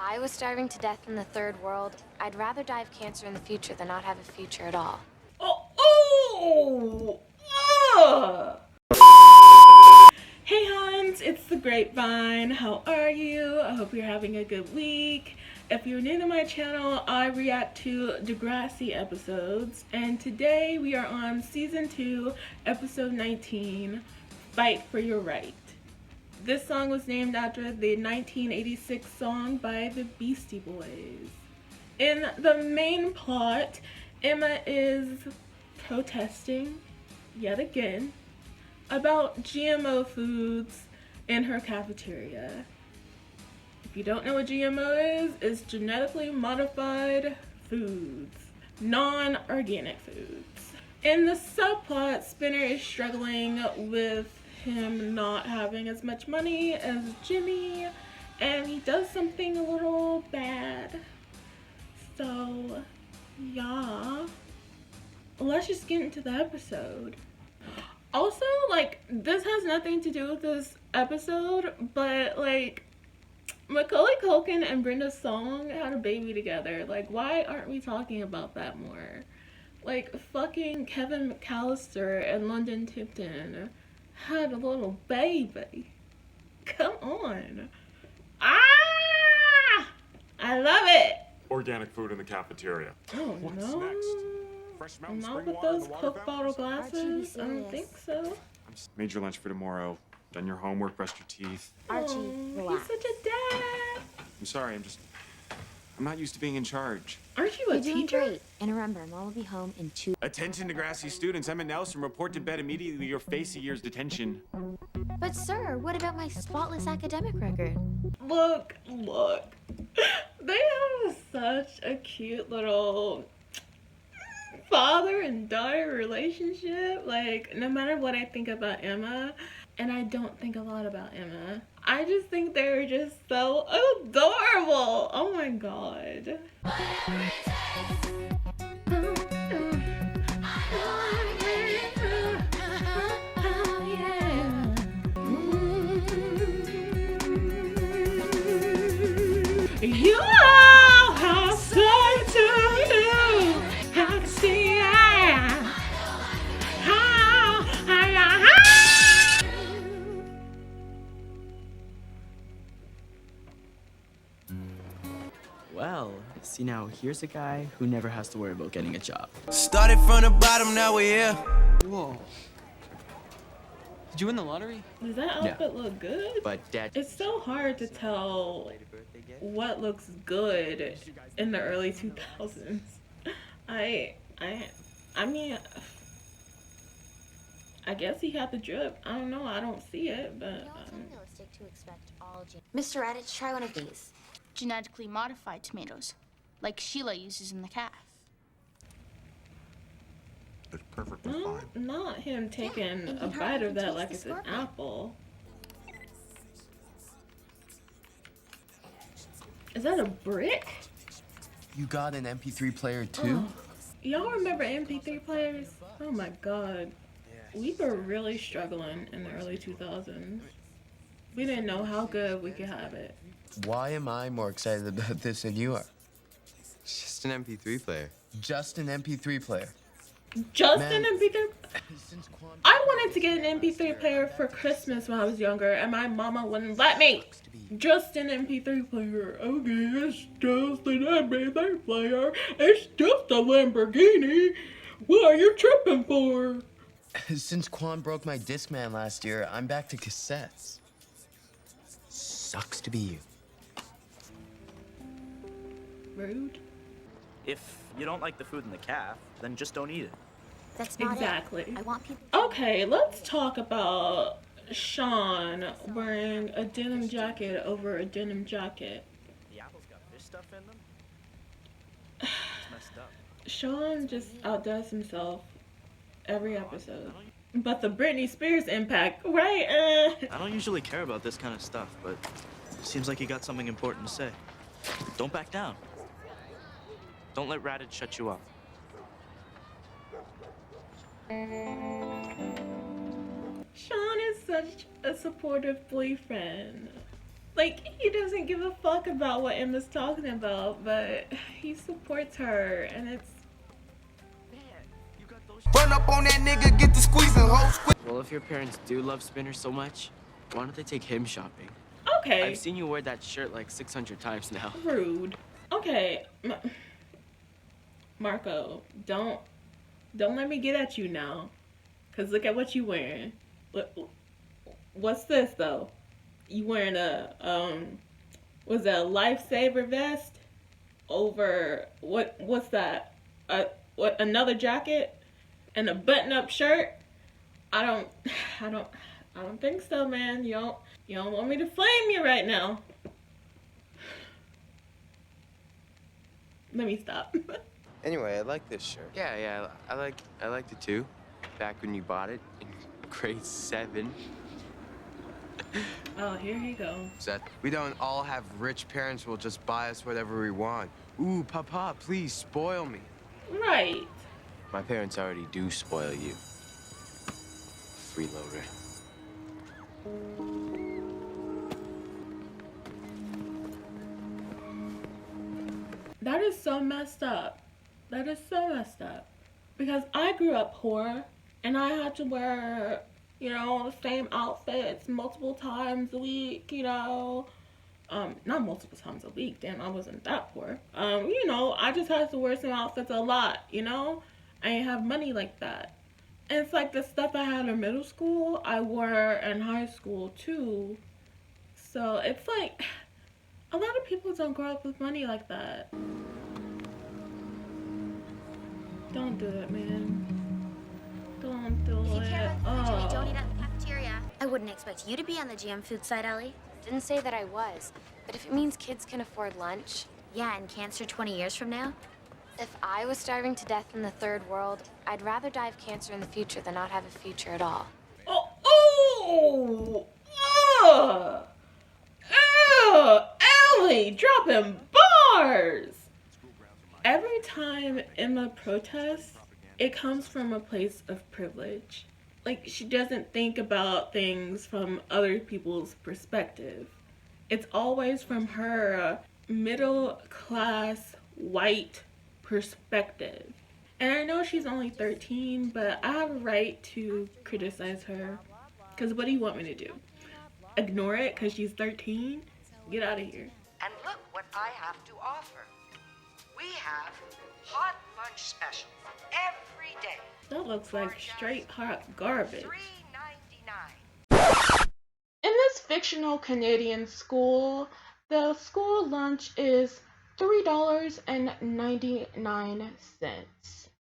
I was starving to death in the third world, I'd rather die of cancer in the future than not have a future at all. Hey Hans, it's the Grapevine. How are you? I hope you're having a good week. If you're new to my channel, I react to Degrassi episodes, and today we are on season 2, episode 19, Fight for Your Right. This song was named after the 1986 song by the Beastie Boys. In the main plot, Emma is protesting, yet again, about GMO foods in her cafeteria. If you don't know what GMO is, it's genetically modified foods, non-organic foods. In the subplot, Spinner is struggling with him not having as much money as Jimmy, and he does something a little bad. So, yeah, let's just get into the episode. Also, like, this has nothing to do with this episode, but, like, Macaulay Culkin and Brenda Song had a baby together. Like, why aren't we talking about that more? Like, fucking Kevin McAllister and London Tipton had a little baby. Come on. Ah! I love it! Organic food in the cafeteria. Oh, What's no. next? Fresh mountain Not spring with water in those the water Coke bottle fountains? glasses. I don't think so. Made your lunch for tomorrow. Done your homework, brushed your teeth. Archie, Oh, relax. he's such a dad. I'm sorry, I'm not used to being in charge. Aren't you a You're doing teacher? great. And remember, Mom will be home in 2. Attention Degrassi students, Emma Nelson, report to bed immediately or face a year's detention. But sir, what about my spotless academic record? Look. They have such a cute little father and daughter relationship. Like, no matter what I think about Emma, and I don't think a lot about Emma, I just think they're just so adorable. Oh my god. You all have said to you, I can see Well, see now, here's a guy who never has to worry about getting a job. Started from the bottom, now we're here. Whoa. Did you win the lottery? Does that outfit look good? But Dad... It's so hard to tell what looks good in the early 2000s. I mean, I guess he had the drip. I don't know. I don't see it, but Mr. Radich, try one of these. Genetically modified tomatoes, like Sheila uses in the calf. It's perfectly fine. not him taking and a you bite can of that taste like the it's an scorpion. apple. Is that a brick? You got an MP3 player too? Y'all remember MP3 players? Oh my god. We were really struggling in the early 2000s. We didn't know how good we could have it. Why am I more excited about this than you are? It's just an MP3 player. Just an MP3 player. Just Man. an MP3? I wanted to get an MP3 player for Christmas when I was younger, and my mama wouldn't let me. Just an MP3 player. Okay, it's just an MP3 player. It's just a Lamborghini. What are you tripping for? Since Quan broke my Discman last year, I'm back to cassettes. Sucks to be you. Rude. If you don't like the food in the calf, then just don't eat it. That's not Exactly. it. I want people. Okay, let's talk about Sean wearing a denim jacket over a denim jacket. The apple's got fish stuff in them. It's messed up. Sean just outdoes himself every episode. But the Britney Spears impact, right? I don't usually care about this kind of stuff, but it seems like you got something important to say. Don't back down. Don't let Raditz shut you up. Sean is such a supportive boyfriend. Like, he doesn't give a fuck about what Emma's talking about, but he supports her, and it's... Run up on that nigga, get the squeezing, ho. Well, if your parents do love Spinner so much, why don't they take him shopping? Okay. I've seen you wear that shirt like 600 times now. Rude. Okay. Marco, don't let me get at you now. Cause look at what you wearing. What's this though? You wearing a was that a lifesaver vest over what's that? What, another jacket and a button-up shirt? I don't think so, man. You don't want me to flame you right now. Let me stop. Anyway, I like this shirt. Yeah, I liked it too. Back when you bought it in grade 7. Oh, here he goes. We don't all have rich parents who will just buy us whatever we want. Ooh, Papa, please spoil me. Right. My parents already do spoil you. Freeloader. That is so messed up. That is so messed up. Because I grew up poor and I had to wear, you know, the same outfits multiple times a week, you know. Not multiple times a week, damn, I wasn't that poor. You know, I just had to wear some outfits a lot, you know. I didn't have money like that. And it's like the stuff I had in middle school, I wore in high school too. So it's like, a lot of people don't grow up with money like that. Don't do it, man. Don't do If you it. care about the food, Oh. don't eat at the cafeteria. I wouldn't expect you to be on the GM food side, Ellie. Didn't say that I was, but if it means kids can afford lunch. Yeah, and cancer 20 years from now? If I was starving to death in the third world, I'd rather die of cancer in the future than not have a future at all. Oh! Oh! Ellie, dropping bars! Every time Emma protests, it comes from a place of privilege. Like, she doesn't think about things from other people's perspective. It's always from her middle-class white perspective. And I know she's only 13, but I have a right to criticize her. Because what do you want me to do? Ignore it because she's 13? Get out of here. And look what I have to offer. We have hot lunch specials every day. That looks like straight hot garbage. $3.99. In this fictional Canadian school, the school lunch is $3.99.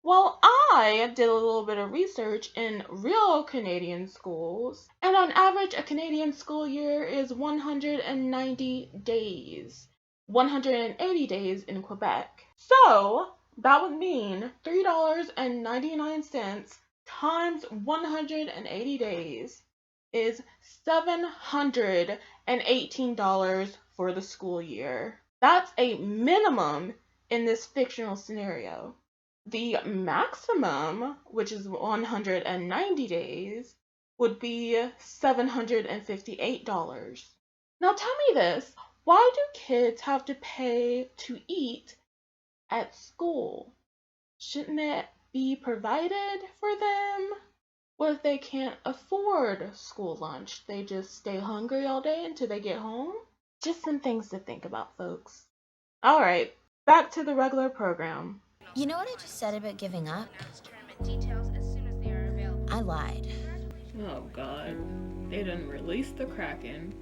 Well, I did a little bit of research in real Canadian schools, and on average, a Canadian school year is 190 days. 180 days in Quebec. So, that would mean $3.99 times 180 days is $718 for the school year. That's a minimum in this fictional scenario. The maximum, which is 190 days, would be $758. Now tell me this, why do kids have to pay to eat at school? Shouldn't it be provided for them? What if they can't afford school lunch? They just stay hungry all day until they get home? Just some things to think about, folks. Alright, back to the regular program. You know what I just said about giving up? I lied. Oh god, they done released the Kraken.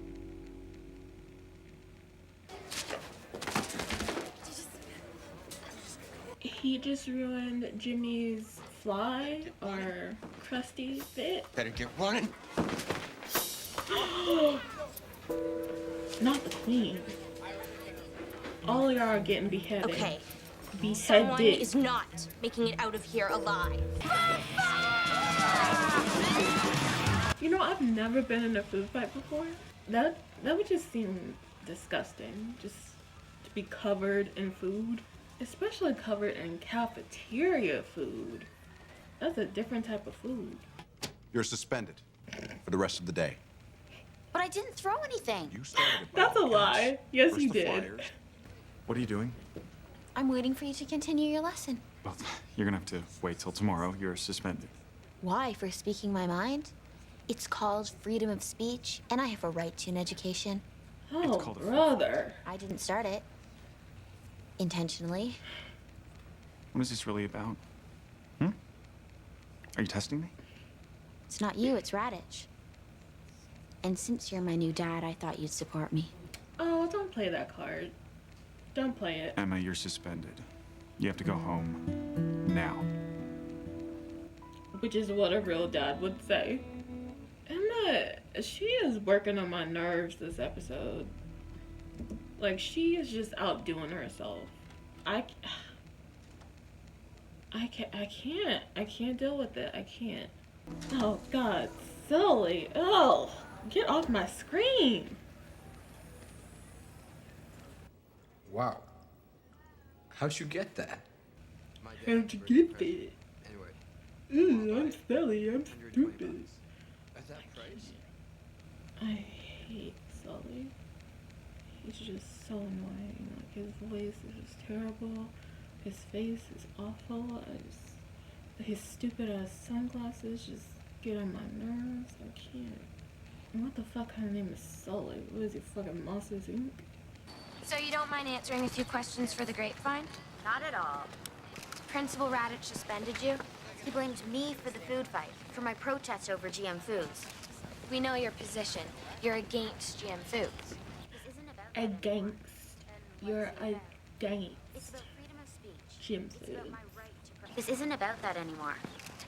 He just ruined Jimmy's fly or crusty fit. Better get running. Not the queen. All of y'all are getting beheaded. Okay. Beheaded. Someone is not making it out of here alive. You know, I've never been in a food fight before. That would just seem disgusting. Just to be covered in food. Especially covered in cafeteria food. That's a different type of food. You're suspended for the rest of the day. But I didn't throw anything. You started it. That's a lie. Yes, First you the did. flyers. What are you doing? I'm waiting for you to continue your lesson. Well, you're gonna have to wait till tomorrow. You're suspended. Why? For speaking my mind? It's called freedom of speech, and I have a right to an education. Oh, called a brother. I didn't start it. Intentionally. What is this really about? Hmm? Are you testing me? It's not you, it's Radich. And since you're my new dad, I thought you'd support me. Oh, don't play that card. Don't play it. Emma, you're suspended. You have to go home. Now. Which is what a real dad would say. Emma, she is working on my nerves this episode. Like, she is just outdoing herself. I can't deal with it. I can't. Oh, God. Silly. Oh, get off my screen. Wow. How'd you get that? How'd you get that? Anyway. I'm silly. I'm stupid. At that price? I hate Sully. He's just so annoying. Like, his voice is just terrible. His face is awful. His stupid ass sunglasses just get on my nerves. I can't. And what the fuck kind of name is Sully? What is he, fucking Monsters Inc? So you don't mind answering a few questions for the grapevine? Not at all. Principal Radich suspended you? He blamed me for the food fight, for my protest over GM Foods. We know your position. You're against GM Foods. This isn't about that anymore. Against. You're against. It's about freedom of speech. GM It's about Foods. my right to This isn't about that anymore.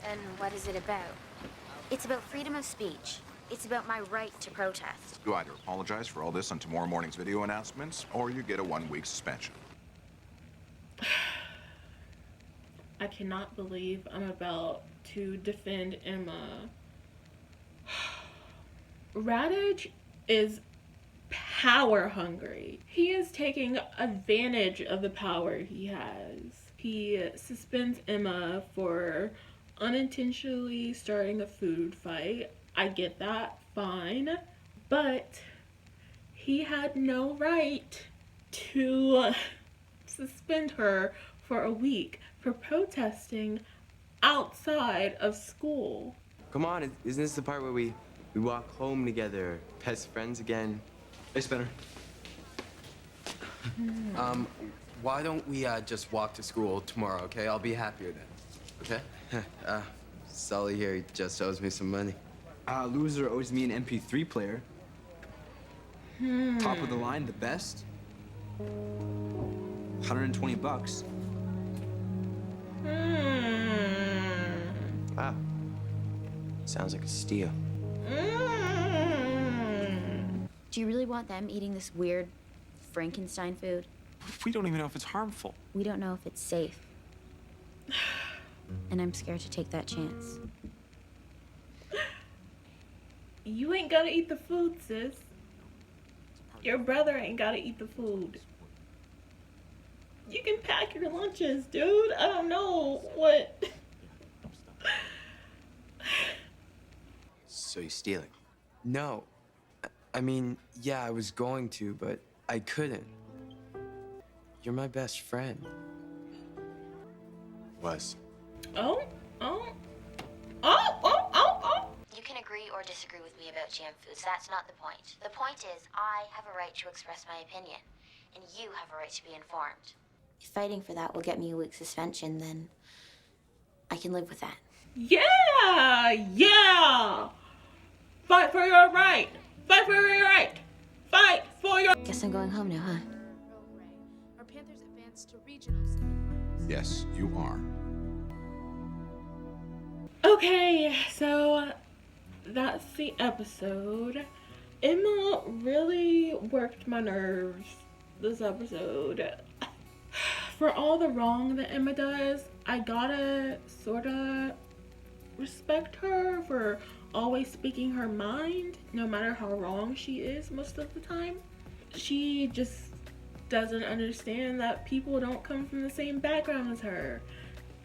And what is it about? It's about freedom of speech. It's about my right to protest. You either apologize for all this on tomorrow morning's video announcements, or you get a 1-week suspension. I cannot believe I'm about to defend Emma. Radich is power hungry. He is taking advantage of the power he has. He suspends Emma for unintentionally starting a food fight. I get that, fine. But he had no right to suspend her for a week for protesting outside of school. Come on, isn't this the part where we walk home together, best friends again? Hey, Spinner. Why don't we just walk to school tomorrow, okay? I'll be happier then, okay? Sully here, he just owes me some money. Loser owes me an MP3 player. Top of the line, the best. 120 bucks. Wow. Sounds like a steal. Do you really want them eating this weird Frankenstein food? We don't even know if it's harmful. We don't know if it's safe. And I'm scared to take that chance. You ain't gotta eat the food, sis. Your brother ain't gotta eat the food. You can pack your lunches, dude. I don't know what. So you're stealing? No. I mean, yeah, I was going to, but I couldn't. You're my best friend. Was. Oh. You can agree or disagree with me about GM Foods. That's not the point. The point is, I have a right to express my opinion, and you have a right to be informed. If fighting for that will get me a week's suspension, then I can live with that. Yeah! Fight for your right! Fight for your right! Fight for your... Guess I'm going home now, huh? Our Panthers advanced to regional semifinals. Yes, you are. Okay, so that's the episode. Emma really worked my nerves this episode. For all the wrong that Emma does, I gotta sorta respect her for always speaking her mind, no matter how wrong she is most of the time. She just doesn't understand that people don't come from the same background as her.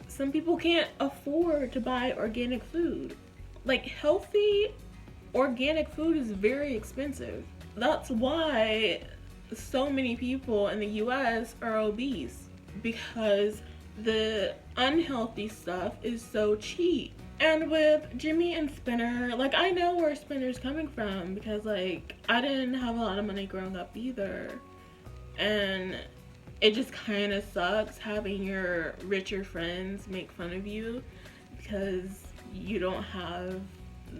Some people can't afford to buy organic food. Like, healthy organic food is very expensive. That's why so many people in the US are obese, because the unhealthy stuff is so cheap. And with Jimmy and Spinner, like, I know where Spinner's coming from, because like I didn't have a lot of money growing up either, and it just kind of sucks having your richer friends make fun of you because you don't have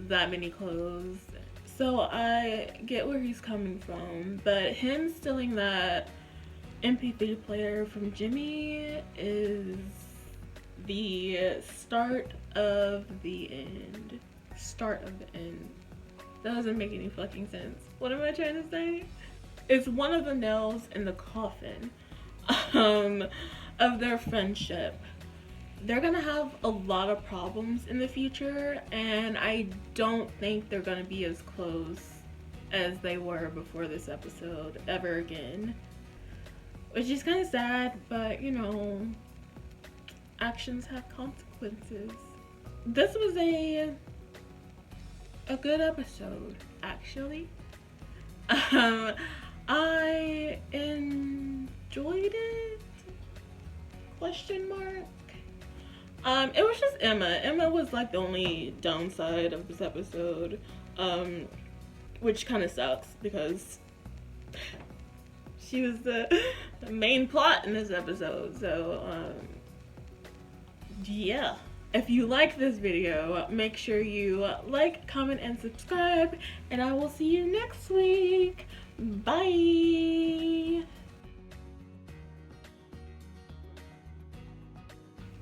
that many clothes. So I get where he's coming from, but him stealing that MP3 player from Jimmy is the start of the end. Start of the end. That doesn't make any fucking sense. What am I trying to say? It's one of the nails in the coffin of their friendship. They're gonna have a lot of problems in the future, and I don't think they're gonna be as close as they were before this episode ever again. Which is kind of sad, but you know, actions have consequences. This was a good episode, actually. I enjoyed it? Question mark. It was just Emma. Emma was like the only downside of this episode, which kind of sucks because she was the main plot in this episode. So, yeah. If you like this video, make sure you like, comment, and subscribe, and I will see you next week. Bye!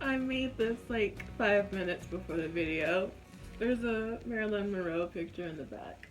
I made this like 5 minutes before the video. There's a Marilyn Monroe picture in the back.